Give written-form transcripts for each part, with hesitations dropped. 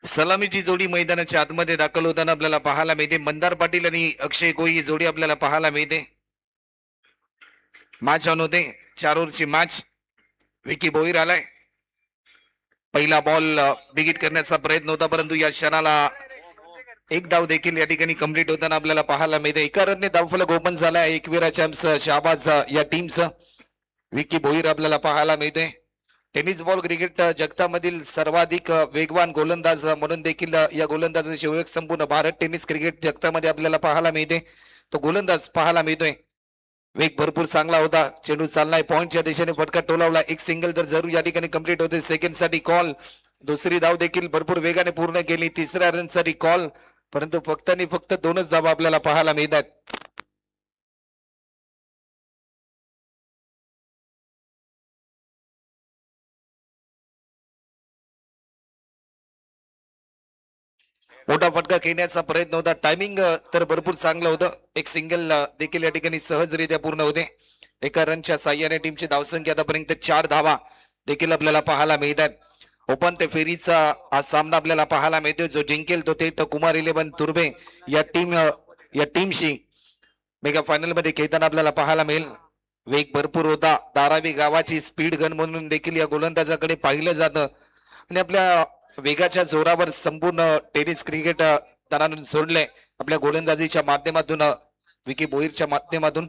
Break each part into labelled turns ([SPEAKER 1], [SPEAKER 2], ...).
[SPEAKER 1] सलामीची जोडी मैदानाच्या आतमध्ये दाखल होताना आपल्याला पाहायला मिळते. मंदार पाटील आणि अक्षय कोळी ही जोडी आपल्याला पाहायला मिळते. मॅच ऑन होते. 4 ओव्हरची मॅच. विकी भोईर आलाय. पहिला बॉल बिगिट करण्याचा प्रयत्न होता, परंतु या क्षणाला एक धाव देखील या ठिकाणी कंप्लीट होताना आपल्याला पाहायला मिळते. एका रनने धावफलक ओपन झालाय एकविरा चॅम्प्स शहाबाज या टीमचं. विकी भोईर आपल्याला पाहायला मिळते. टेनिस बॉल क्रिकेट जगतामधील सर्वाधिक वेगवान गोलंदाज म्हणून देखील या गोलंदाजाची ओळख संपूर्ण भारत टेनिस क्रिकेट जगतामध्ये आपल्याला पाहायला मिळते. तो गोलंदाज पाहायला मिळतोय. वेग भरपूर चांगला होता. चेंडू चाललाय पॉइंटच्या दिशेने, फटका टोलावला. एक सिंगल तर जरूर या ठिकाणी कंप्लीट होते. सेकंड साठी कॉल. दुसरी धाव देखील भरपूर वेगाने पूर्ण केली. तिसऱ्या रन साठी कॉल, परंतु फक्त आणि फक्त 2च धावा आपल्याला पाहायला मिळतात. मोठा फटका खेळण्याचा प्रयत्न होता. टायमिंग तर भरपूर चांगलं होतं. एक सिंगल देखील या ठिकाणी सहजरित्या पूर्ण होते. एका रनच्या साह्याने टीमची धावसंख्या आतापर्यंत 4 धावा देखील आपल्याला पाहायला मिळतात. ओपन ते फेरीचा हा सामना आपल्याला पाहायला मिळतो. जो जिंकेल तो थेट कुमार 11 तुर्बे या टीमशी मेगा फायनल मध्ये खेळताना आपल्याला पाहायला मिळेल. वेग भरपूर होता. धारावी गावाची स्पीड गन म्हणून देखील या गोलंदाजाकडे पाहिलं जातं आणि आपल्या वेगाच्या जोरावर संपूर्ण टेनिस क्रिकेट तणावून सोडले. आपल्या गोलंदाजीच्या माध्यमातून, विकी भोईरच्या माध्यमातून.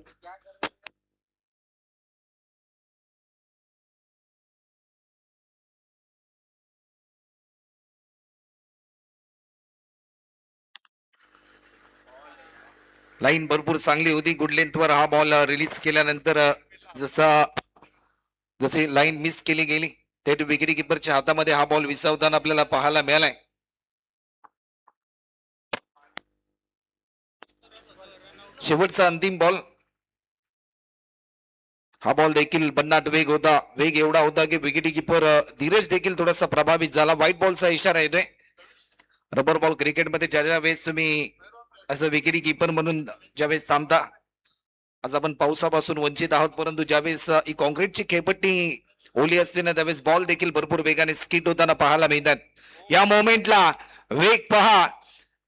[SPEAKER 1] लाईन भरपूर चांगली होती. गुड लेंथवर हा बॉल रिलीज केल्यानंतर जशी लाईन मिस केली गेली, थेट विकेट किपरच्या हातामध्ये हा बॉल विसावताना आपल्याला पाहायला मिळालाय. शेवटचा अंतिम बॉल. हा बॉल देखील भन्नाट वेग होता. वेग एवढा होता की विकेट किपर धीरज देखील थोडासा प्रभावित झाला. व्हाईट बॉलचा इशारा येतोय. रबर बॉल क्रिकेटमध्ये ज्या वेळेस तुम्ही असं विकेट किपर म्हणून ज्यावेळेस थांबता, आज आपण पावसापासून वंचित आहोत, परंतु ज्यावेळेस ही कॉन्क्रीटची खेळपट्टी ओली असते ना, त्यावेळेस बॉल देखील भरपूर वेगाने स्किट होताना पाहायला मिळतात. या मोमेंटला वेग पहा.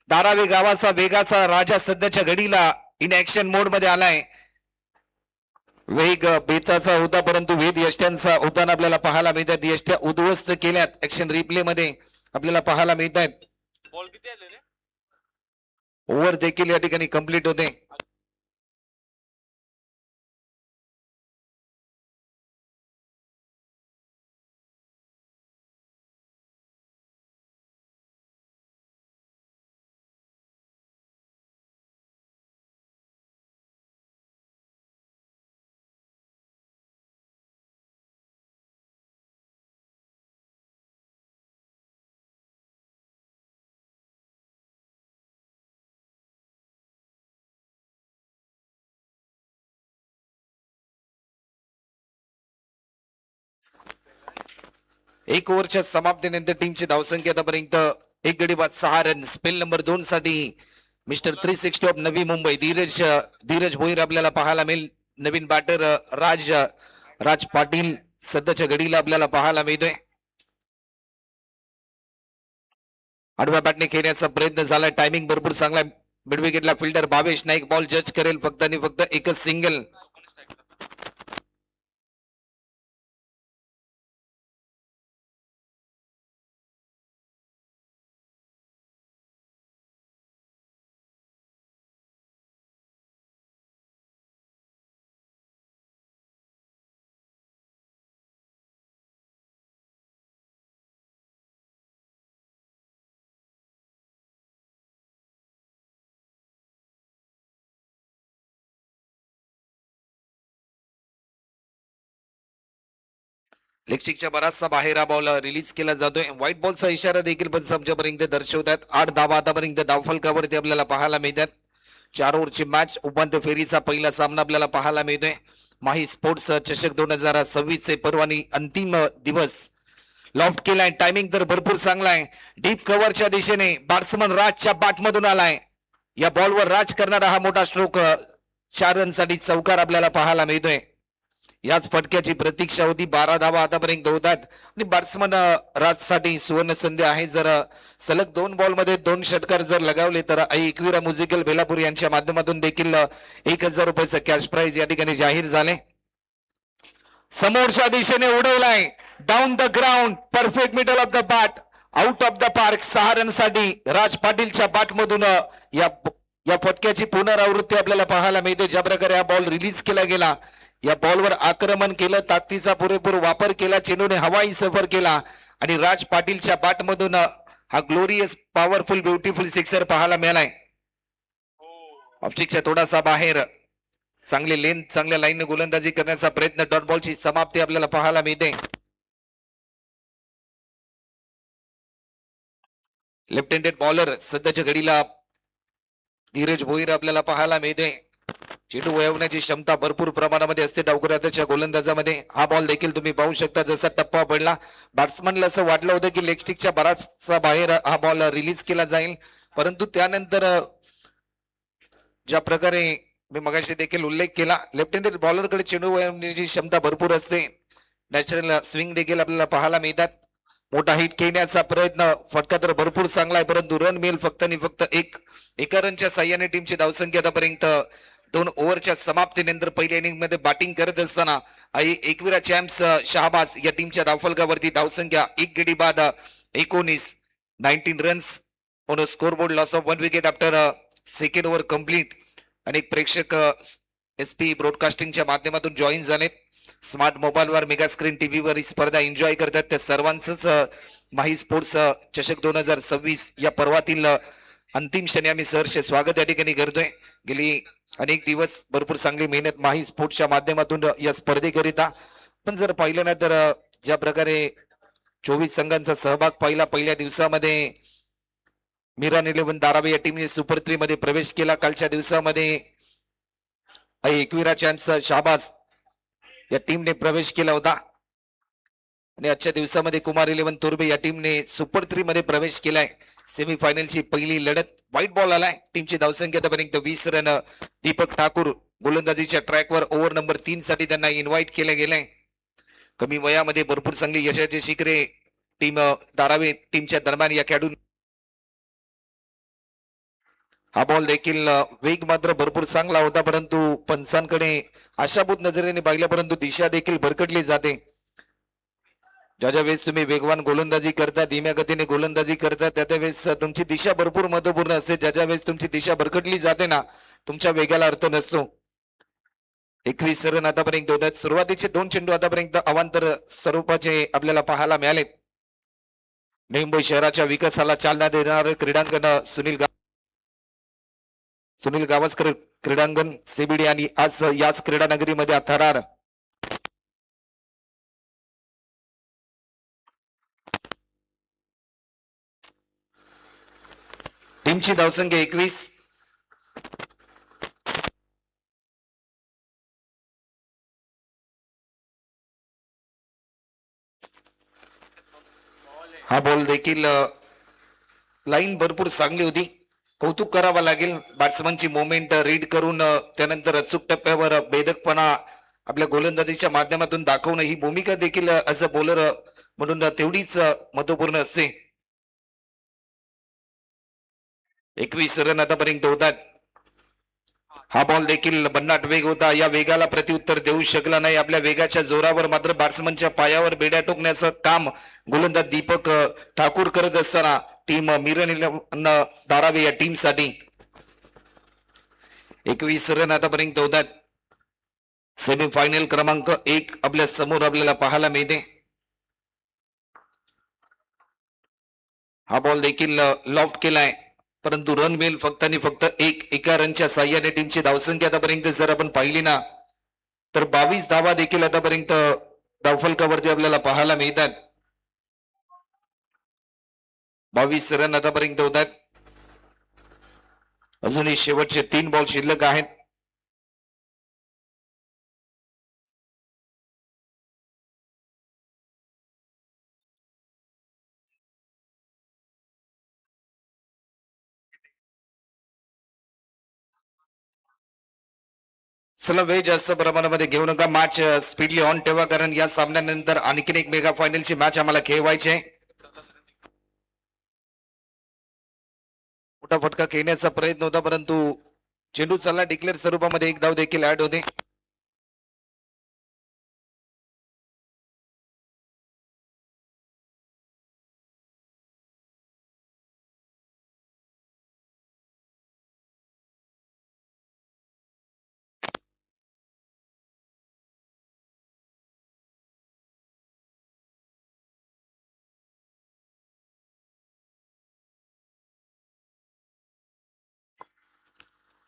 [SPEAKER 1] धारावी गावाचा वेगाचा राजा सध्याच्या घडीला इन ऍक्शन मोड मध्ये आलाय. वेग बेताचा होता, परंतु वेद यष्ट्यांचा होताना आपल्याला पाहायला मिळतात. यष्ट्या उद्ध्वस्त केल्यात ऍक्शन रिप्ले मध्ये आपल्याला पाहायला मिळतात. ओव्हर देखील या ठिकाणी कंप्लीट होते. एक ओव्हरच्या समाप्तीनंतर टीमची धावसंख्या आतापर्यंत 1 गडी बाद 6 रन. स्पेल नंबर 2 साठी मिस्टर 360 ऑफ नवी मुंबई धीरज भोईर आपल्याला पाहायला मिळेल. नवीन बॅटर राज पाटील सध्याच्या घडीला आपल्याला पाहायला मिळतोय. आडव्या बॅटने खेळण्याचा प्रयत्न झाला. टायमिंग भरपूर चांगला. मिड विकेटला फिल्डर भावेश नाईक बॉल जज करेल. फक्त आणि फक्त एकच सिंगल. लेगस्टिकच्या बराचसा बाहेर हा बॉल रिलीज केला जातोय. व्हाईट बॉलचा इशारा देखील पण समजापर्यंत दर्शवतात. 8 धावा आतापर्यंत धावफलकावरती आपल्याला पाहायला मिळतात. 4 ओव्हरची मॅच. उपांत्य फेरीचा पहिला सामना आपल्याला पाहायला मिळतोय. माही स्पोर्ट्स चषक 2026 चे परवानी अंतिम दिवस. लॉफ्ट केलाय. टायमिंग तर भरपूर चांगला आहे. डीप कव्हरच्या दिशेने बॅट्समन राजच्या बॅटमधून आलाय. या बॉलवर राज करणारा हा मोठा स्ट्रोक. 4 रनसाठी चौकार आपल्याला पाहायला मिळतोय. याच फटक्याची प्रतीक्षा होती. 12 धावा आतापर्यंत होतात आणि बॅट्समन राजसाठी सुवर्ण संधी आहे. जर सलग 2 बॉल मध्ये 2 षटकार जर लगावले तर एकविरा म्युझिकल बेलापूर यांच्या माध्यमातून देखील 1,000 रुपयाचं कॅश प्राइज या ठिकाणी जाहीर झाले. समोरच्या दिशेने उडवलाय down the ground, perfect middle of the bat, out of the park. 6 रनसाठी राज पाटीलच्या बॅटमधून या फटक्याची पुनरावृत्ती आपल्याला पाहायला मिळते. ज्या प्रकारे हा बॉल रिलीज केला गेला, या बॉलवर आक्रमण केलं, ताकदीचा पुरेपूर वापर केला, चेंडूने हवाई सफर केला आणि राज पाटीलच्या बॅटमधून हा ग्लोरियस पॉवरफुल ब्युटिफुल सिक्सर पाहायला मिळालाय. ऑप्टिकच्या थोडासा बाहेर चांगले लेन, चांगल्या लाईनने गोलंदाजी करण्याचा प्रयत्न. डॉट बॉलची समाप्ती आपल्याला पाहायला मिळते. लेफ्ट हँडेड बॉलर सध्याच्या घडीला धीरज भोईर आपल्याला पाहायला मिळते. चेंडू वळवण्याची क्षमता भरपूर प्रमाणामध्ये असते डावखुऱ्याच्या गोलंदाजामध्ये. हा बॉल देखील तुम्ही पाहू शकता, जसा टप्पा पडला बॅट्समनला असं वाटलं होतं की लेग स्टिकच्या बराचसा बाहेर हा बॉल रिलीज केला जाईल, परंतु त्यानंतर ज्या प्रकारे मी मगाशी देखील उल्लेख केला, लेफ्ट हँडेड बॉलरकडे चेंडू वळवण्याची क्षमता भरपूर असते. नॅचरल स्विंग देखील आपल्याला पाहायला मिळतात. मोठा हिट खेळण्याचा प्रयत्न, फटका तर भरपूर चांगला आहे, परंतु रन मिळेल फक्त आणि फक्त एका रनच्या साह्याने टीमची धावसंख्या आतापर्यंत 2 ओव्हरच्या समाप्तीनंतर पहिल्या इनिंग मध्ये बॅटिंग करत असताना एकविरा चॅम्प्स शहाबाज या टीमच्या धावफलकावरती धावसंख्या 1 गडी बाद 19 runs on score board, loss of 1 wicket after second over complete. अनेक प्रेक्षक SP ब्रॉडकास्टिंगच्या माध्यमातून जॉईन झालेत. स्मार्ट मोबाईलवर, मेगा स्क्रीन टीव्हीवर ही स्पर्धा एन्जॉय करतात. त्या सर्वांचंच माही स्पोर्ट्स चषक 2026 या पर्वातील अंतिम क्षणी आम्ही सहर्ष स्वागत या ठिकाणी करतोय. गेली अनेक दिवस भरपूर चांगली मेहनत माही स्पोर्ट्सच्या माध्यमातून या स्पर्धेकरिता. पण जर पाहिलं ना तर ज्या प्रकारे 24 संघांचा सहभाग पाहिला पहिल्या दिवसामध्ये, मिरान 11 धारावी या टीमने सुपर 3 मध्ये प्रवेश केला. कालच्या दिवसामध्ये एकविरा चॅम्प्स शहाबाज या टीमने प्रवेश केला होता आणि आजच्या दिवसामध्ये कुमार 11 तुर्बे या टीमने सुपर 3 मध्ये प्रवेश केलाय. सेमीफायनलची पहिली लढत, व्हाईट बॉल आलाय. टीमची धावसंख्या आतापर्यंत 20 रन. दीपक ठाकूर गोलंदाजीच्या ट्रॅकवर ओव्हर नंबर 3 साठी त्यांना इन्व्हाइट केले गेले. कमी वयामध्ये भरपूर चांगली यशाचे शिखरे टीम धारावी टीमच्या दरम्यान या खेळाडू. हा बॉल देखील वेग मात्र भरपूर चांगला होता, परंतु पंचांकडे आशाभूत नजरेने पाहिल्या, परंतु दिशा देखील भरकटली जाते. ज्या वेळेस तुम्ही वेगवान गोलंदाजी करता, धीम्या गतीने गोलंदाजी करता, त्यावेळेस तुमची दिशा भरपूर महत्वपूर्ण असते. ज्या वेळेस तुमची दिशा भरकटली जाते ना, तुमच्या वेगाला अर्थ नसतो. 21 रन आतापर्यंत होत आहेत. सुरुवातीचे 2 चेंडू आतापर्यंत अवांतर स्वरूपाचे आपल्याला पाहायला मिळालेत. मुंबई शहराच्या विकासाला चालना देणारे क्रीडांगण सुनील गावस्कर क्रीडांगण CBD आणि आज याच क्रीडा नगरीमध्ये थरार. टीमची धावसंख्या 21. हा बॉल देखील लाईन भरपूर चांगली होती. कौतुक करावं लागेल बॅट्समनची मोमेंट रीड करून त्यानंतर अचूक टप्प्यावर बेदकपणा आपल्या गोलंदाजीच्या माध्यमातून दाखवणं, ही भूमिका देखील ॲज अ बॉलर म्हणून तेवढीच महत्वपूर्ण असते. 21 रन आतापर्यंत होतात. हा बॉल देखील भन्नाट वेग होता. या वेगाला प्रत्युत्तर देऊ शकला नाही. आपल्या वेगाच्या जोरावर मात्र बॅट्समनच्या पायावर बेड्या टोकण्याचं काम गोलंदाज दीपक ठाकूर करत असताना टीम मिरन 11 धारावी या टीम साठी 21 रन आतापर्यंत होतात. सेमीफायनल क्रमांक 1 आपल्या समोर आपल्याला पाहायला मिळते. हा बॉल देखील लॉफ्ट केलाय, परंतु रन मिळेल फक्त आणि फक्त एका रनच्या साह्याने. टीमची धावसंख्या आतापर्यंत जर आपण पाहिली ना तर 22 धावा देखील आतापर्यंत धावफलकावरती आपल्याला पाहायला मिळतात. 22 रन आतापर्यंत होतात. अजूनही शेवटचे 3 बॉल शिल्लक आहेत. चला वेळ जास्त प्रमाणामध्ये घेऊ नका. मॅच स्पीडली ऑन ठेवा, कारण या सामन्यानंतर आणखीन एक मेगा फायनलची मॅच आम्हाला खेळवायची आहे. मोठा फटका खेळण्याचा प्रयत्न होता, परंतु चेंडू चालला डिक्लेअर स्वरूपामध्ये एक धाव देखील ऍड होते.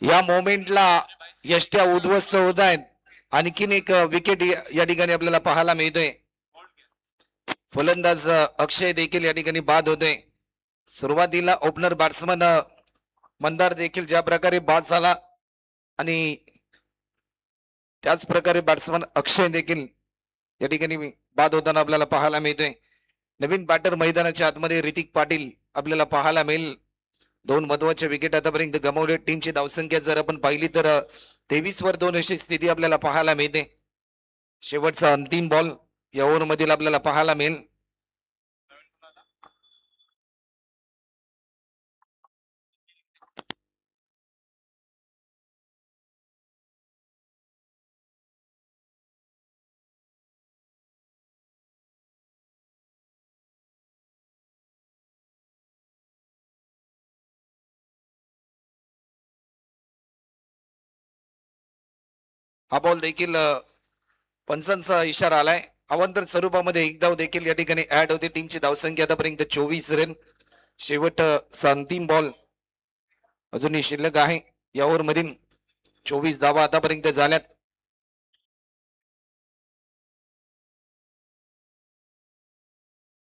[SPEAKER 1] या मोमेंटला यष्ट्या उद्ध्वस्त होत आहेत. आणखीन एक विकेट या ठिकाणी आपल्याला पाहायला मिळतोय. फलंदाज अक्षय देखील या ठिकाणी बाद होतोय. सुरुवातीला ओपनर बॅट्समन मंदार देखील ज्या प्रकारे बाद झाला आणि त्याच प्रकारे बॅट्समन अक्षय देखील या ठिकाणी बाद होताना आपल्याला पाहायला मिळतोय. नवीन बॅटर मैदानाच्या आतमध्ये ऋतिक पाटील आपल्याला पाहायला मिळेल. दोन महत्वाचे विकेट आतापर्यंत गमावले. टीमची धावसंख्या जर आपण पाहिली तर 23 वर 2 अशी स्थिती आपल्याला पाहायला मिळते. शेवटचा अंतिम बॉल या ओव्हर मधील आपल्याला पाहायला मिळेल. हा बॉल देखील पंचांचा इशारा आलाय. अवांतर स्वरूपामध्ये एक धाव देखील या ठिकाणी ऍड होते. टीमची धावसंख्या आतापर्यंत 24 रन. शेवटचा अंतिम बॉल अजूनही शिल्लक आहे. या ओव्हर मधील 24 धावा आतापर्यंत झाल्यात.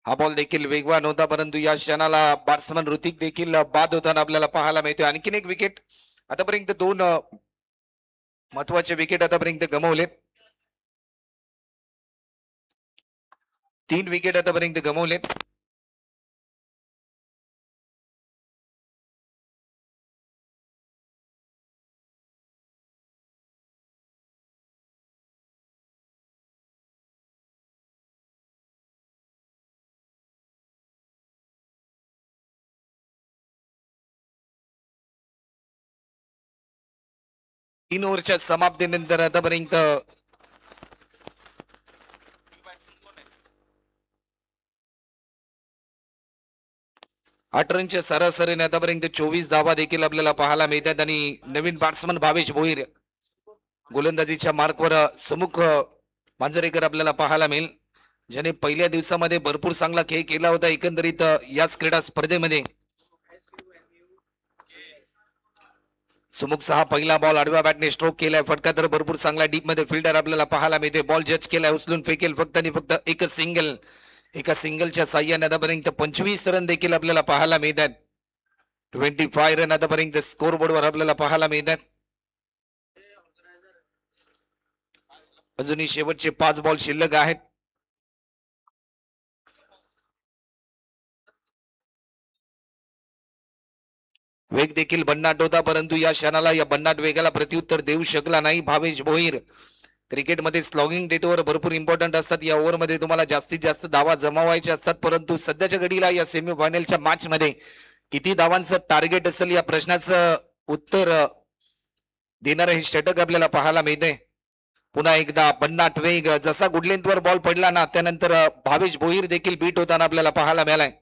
[SPEAKER 1] हा बॉल देखील वेगवान होता, परंतु या क्षणाला बॅट्समन ऋतिक देखील बाद होताना आपल्याला पाहायला मिळते. आणखीन एक विकेट आतापर्यंत 2 महत्वाचे विकेट आतापर्यंत गमावलेत. 3 विकेट आतापर्यंत गमावलेत. तीन ओव्हरच्या समाप्तीनंतर आतापर्यंत 8 रनच्या सरासरीने आतापर्यंत 24 धावा देखील आपल्याला पाहायला मिळतात. आणि नवीन बॅट्समन भावेश भोईर गोलंदाजीच्या मार्कवर सुमुख मांजरेकर आपल्याला पाहायला मिळेल, ज्याने पहिल्या दिवसामध्ये भरपूर चांगला खेळ केला होता. एकंदरीत याच क्रीडा स्पर्धेमध्ये सुमुख हा पहिला बॉल आडव्या बॅटने स्ट्रोक केलाय. फटका तर भरपूर चांगला डीप मध्ये फिल्डर आपल्याला पाहायला मिळते. बॉल जज केलाय, उचलून फेकेल फक्त आणि फक्त एकच सिंगल. एका सिंगलच्या साह्याने आतापर्यंत 25 रन देखील आपल्याला पाहायला मिळतात. 25 रन आतापर्यंत स्कोर बोर्डवर आपल्याला पाहायला मिळतात. अजूनही शेवटचे 5 बॉल शिल्लक आहेत. वेग देखील भन्नाट होता, परंतु या क्षणाला या भन्नाट वेगाला प्रत्युत्तर देऊ शकला नाही भावेश भोईर. क्रिकेटमध्ये स्लॉगिंग डेटवर भरपूर इम्पॉर्टंट असतात. या ओव्हरमध्ये तुम्हाला जास्तीत जास्त धावा जमावायचे असतात, परंतु सध्याच्या घडीला या सेमीफायनलच्या मॅच मध्ये किती धावांचं टार्गेट असेल या प्रश्नाचं उत्तर देणारं हे षटक आपल्याला पाहायला मिळते. पुन्हा एकदा भन्नाट वेग, जसा गुडलेंथवर बॉल पडला ना त्यानंतर भावेश भोईर देखील बीट होताना आपल्याला पाहायला मिळालाय.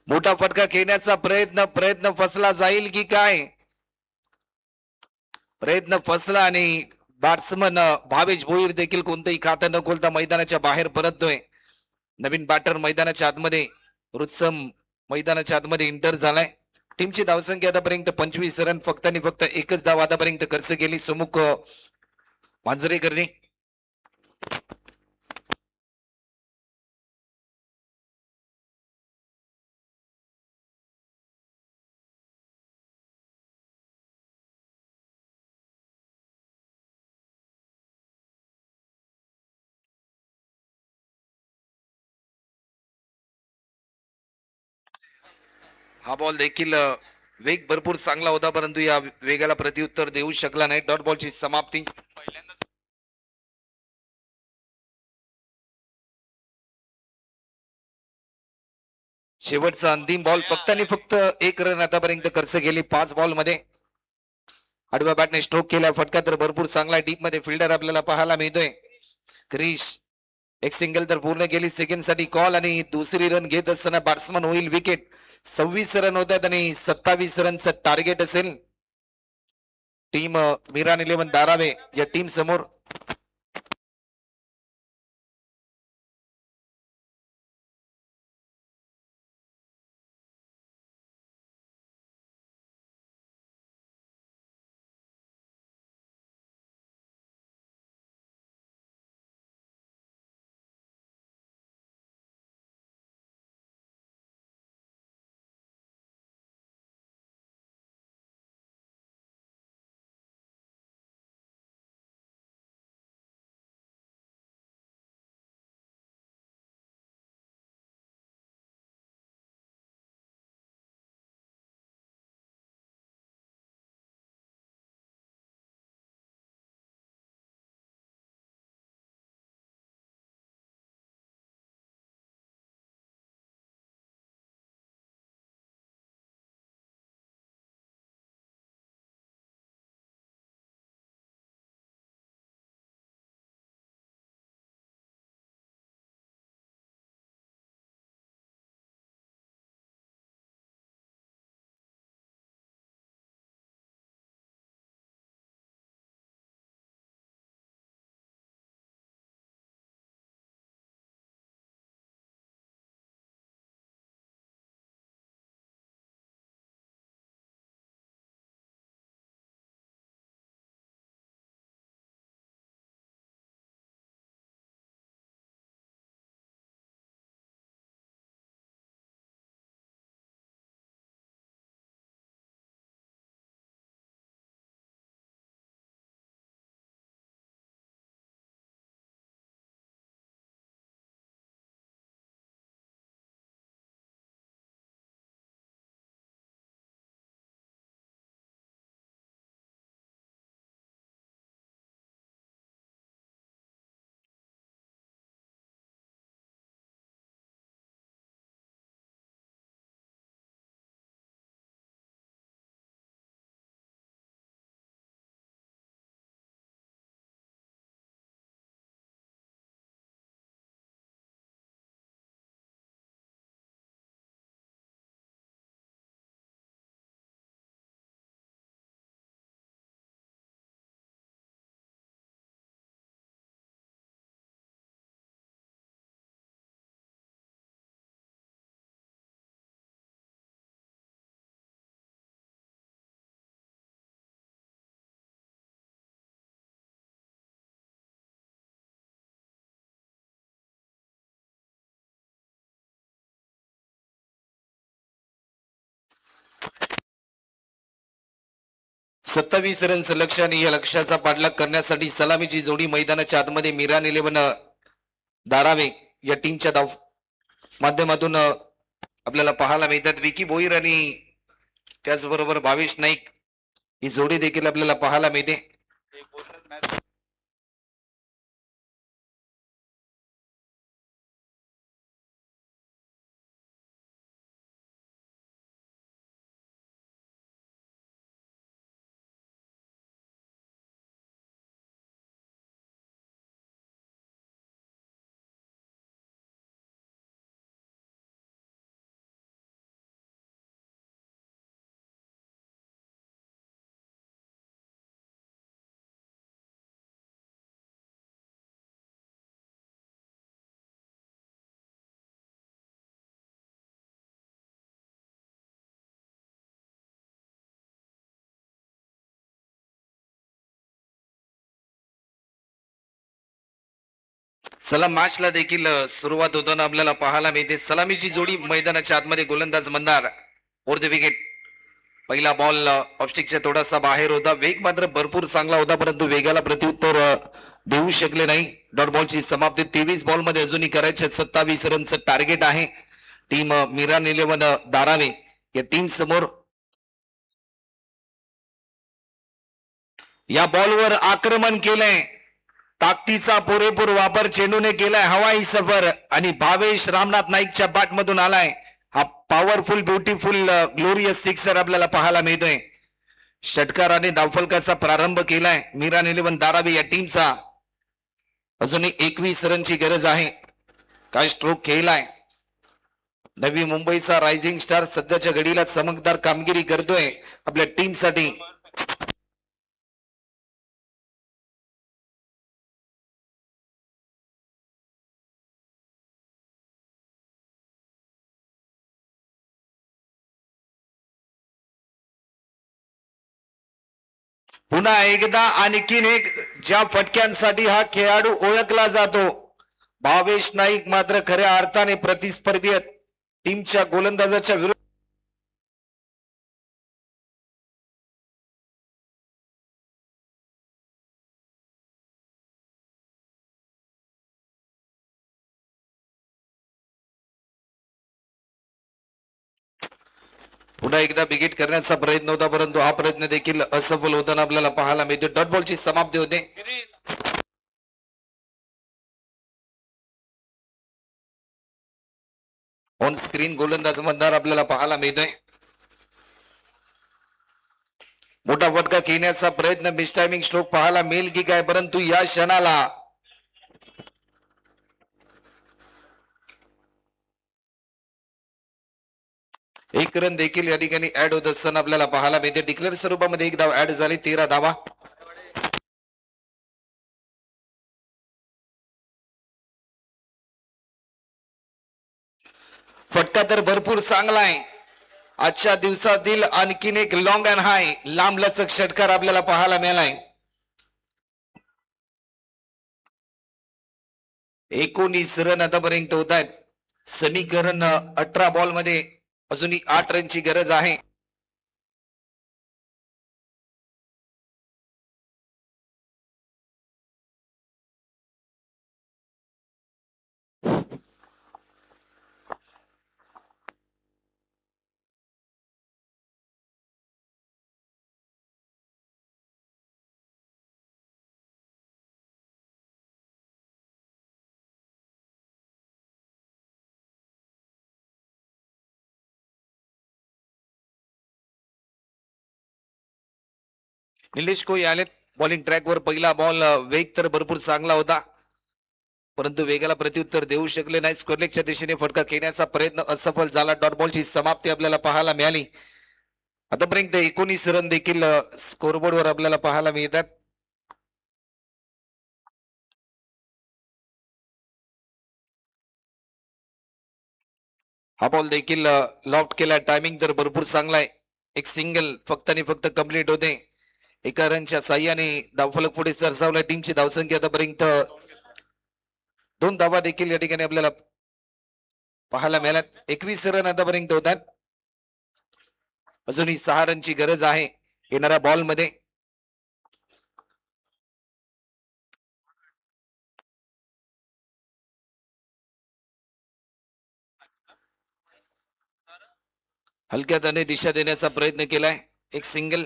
[SPEAKER 1] मोठा फटका खेळण्याचा प्रयत्न प्रयत्न फसला जाईल की काय? प्रयत्न फसला आणि बॅट्समन भावेश भोईर देखील कोणतंही खातं न खोलता मैदानाच्या बाहेर परततोय. नवीन बॅटर मैदानाच्या आतमध्ये रुत्सम मैदानाच्या आतमध्ये इंटर झालाय. टीमची धावसंख्या आतापर्यंत 25 रन. फक्त आणि फक्त एकच धाव आतापर्यंत खर्च केली सुमुख मांजरेकरने. हा बॉल देखील वेग भरपूर चांगला होता, परंतु या वेगाला प्रत्युत्तर देऊ शकला नाही. डॉट बॉलची समाप्ती. शेवटचा अंतिम बॉल, फक्त आणि फक्त एक रन आतापर्यंत खर्च केली 5 बॉल मध्ये. आडव्या बॅटने स्ट्रोक केला, फटका तर भरपूर चांगला. डीप मध्ये फिल्डर आपल्याला पाहायला मिळतोय. क्रिश एक सिंगल तर पूर्ण केली. सेकंड साठी कॉल आणि दुसरी रन घेत असताना बॅट्समन होईल विकेट. 26 रन होतात आणि 27 रनचं टार्गेट असेल टीम मिरान 11 धारावे या टीम समोर. सत्तावीस रनचं लक्ष आणि या लक्ष्याचा पाठलाग करण्यासाठी सलामीची जोडी मैदानाच्या आतमध्ये मिरान 11 धारावे या टीमच्या धाव माध्यमातून आपल्याला पाहायला मिळतात. विकी भोईर आणि त्याचबरोबर भावेश नाईक ही जोडी देखील आपल्याला पाहायला मिळते. चला मॅचला देखील सुरुवात होताना आपल्याला पाहायला मिळते. सलामीची जोडी मैदानाच्या आतमध्ये गोलंदाज मंदार ओर द विकेट. पहिला बॉल ऑफस्टिकच्या थोडासा बाहेर होता. वेग मात्र भरपूर चांगला होता, परंतु वेगाला प्रत्युत्तर देऊ शकले नाही. डॉट बॉलची समाप्ती. 23 बॉल मध्ये अजूनही करायचे 27 रनचं टार्गेट आहे टीम मिरान 11 धारावे या टीम समोर. या बॉलवर आक्रमण केलंय, ताकदीचा पुरेपूर वापर चेंडूने केलाय, हवाई सफर आणि भावेश रामनाथ नाईकच्या बॅट मधून आलाय हा पॉवरफुल ब्युटिफुल ग्लोरियस सिक्सर आपल्याला पाहायला मिळतोय. षटकाराने धावफलकाचा प्रारंभ केलाय मीरान 11 धारावी या टीमचा. अजूनही 21 रनची गरज आहे. काय स्ट्रोक खेळलाय नवी मुंबईचा रायझिंग स्टार, सध्याच्या घडीला चमकदार कामगिरी करतोय आपल्या टीमसाठी. पुन्हा एकदा आणखीन एक ज्या फटक्यांसाठी हा खेळाडू ओळखला जातो, भावेश नाईक मात्र खऱ्या अर्थाने प्रतिस्पर्धी टीमच्या गोलंदाजाच्या विरुद्ध पुन्हा एकदा बिगिट करण्याचा प्रयत्न होता, परंतु हा प्रयत्न देखील असफल होताना आपल्याला पाहायला मिळतो. डॉट बॉलची समाप्ती होते. ऑन स्क्रीन गोलंदाज मतदार आपल्याला पाहायला मिळतोय. मोठा फटका खेळण्याचा प्रयत्न, मिसटायमिंग स्ट्रोक पाहायला मिळेल की काय, परंतु या क्षणाला एक रन देखील या ठिकाणी ऍड होत असताना आपल्याला पाहायला मिळते. डिक्लेअर स्वरूपामध्ये एक धाव ऍड झाली, 13 धावा. फटका तर भरपूर चांगला आहे. आजच्या दिवसातील आणखीन एक लॉंग अँड हाय लांबलचक षटकार आपल्याला पाहायला मिळालाय. 19 रन आतापर्यंत होत आहेत. समीकरण 18 बॉल मध्ये अजूनही 8 रनची गरज आहे. निलेश कोई आलेत बॉलिंग ट्रॅकवर. पहिला बॉल वेग तर भरपूर चांगला होता, परंतु वेगाला प्रत्युत्तर देऊ शकले नाही. स्क्वेअरलेगच्या दिशेने फटका खेळण्याचा प्रयत्न असफल झाला. डॉट बॉलची समाप्ती आपल्याला पाहायला मिळाली. आतापर्यंत 19 रन देखील स्कोरबोर्डवर आपल्याला पाहायला मिळतात. हा बॉल देखील लॉफ्ट केला. टायमिंग तर भरपूर चांगला आहे. एक सिंगल फक्त आणि फक्त कंप्लीट होते. एका रनच्या साह्याने धावफलक पुढे सरसावला. टीमची धावसंख्या आतापर्यंत 2 धावा देखील या ठिकाणी आपल्याला पाहायला मिळाल्यात. 21 रन आतापर्यंत होतात. अजूनही 6 रनची गरज आहे येणाऱ्या बॉल मध्ये. हलक्या त्याने दिशा देण्याचा प्रयत्न केलाय. एक सिंगल,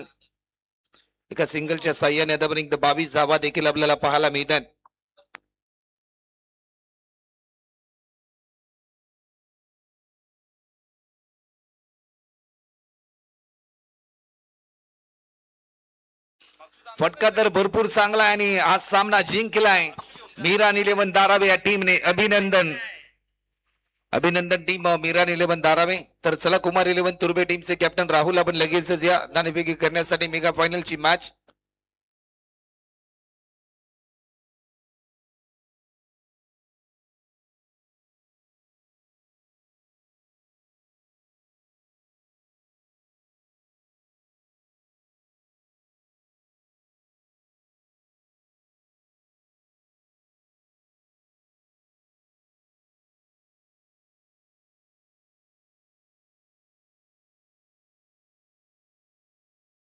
[SPEAKER 1] एका सिंगलच्या साह्याने आतापर्यंत 22 धावा देखील आपल्याला पाहायला मिळतात. फटका तर भरपूर चांगला आहे आणि हा सामना जिंकलाय मीरान 11 धारावे या टीमने. अभिनंदन अभिनंदन टीम मीरान 11 धारावे. तर चला कुमार 11 तुर्बे टीमचे कॅप्टन राहुल, आपण लगेचच या नाणेफेकी करण्यासाठी मेगा फायनलची मॅच